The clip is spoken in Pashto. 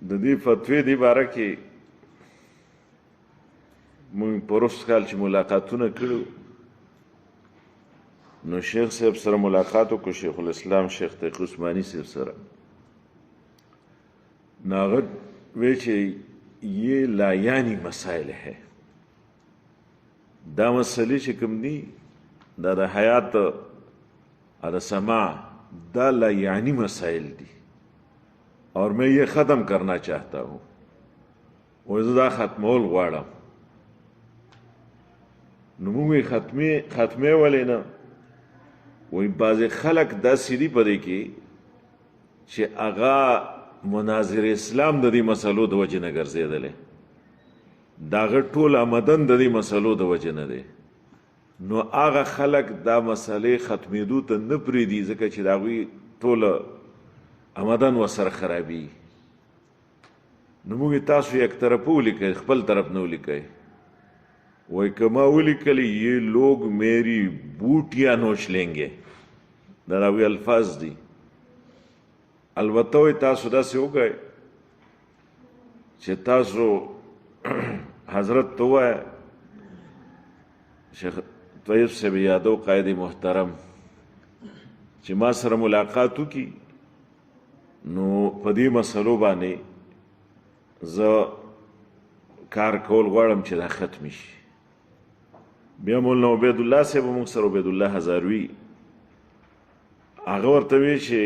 د دې فتوی دی باره کې مونږ پروس کال چې ملاقاتونه کړو نو شیخ صاحب سره ملاقات وکړو، شیخ الاسلام شیخ تقی عثمانی صاحب سره. ناغت وی چې یہ لایانی مسائل ہے، دا مسئلے چې کوم دي دا د حیات د سماع دا لایانی مسائل دي اور میں یہ ختم کرنا چاہتا ہوں، وزه دا ختمول غواړم. نو موږ ختمې ولې نه وایي بعضې خلک داسې دي په دې کې چې هغه مناظر اسلام د دې مسلو د وجې نه ګرځېدلی، د هغه ټول آمدن د دې مسلو د وجې نه دی. نو هغه خلک دا مسلې ختمېدو ته نه پرېږدي ځکه چې د هغوی ټوله آمدن ورسره خرابي. نو موږ تاسو یک طرف ولیکئ، خپل طرف نه ولیکئ. وایي که ما ولیکلی یہ لوگ میری بوٹیاں نوچ لیں گے، دا د هغوی الفاظ دي. البته وایي تاسو داسې وکئ چې تاسو حضرت ته ووایه شیخ طیب صاحب یادو قائد محترم چې ما سره ملاقات وکړي نو په دې مسلو باندې زه کار کول غواړم چې دا ختم شي. بیا مولانا عبید الله صاحب موږ سره عبید الله هزاروي هغه ورته وی چې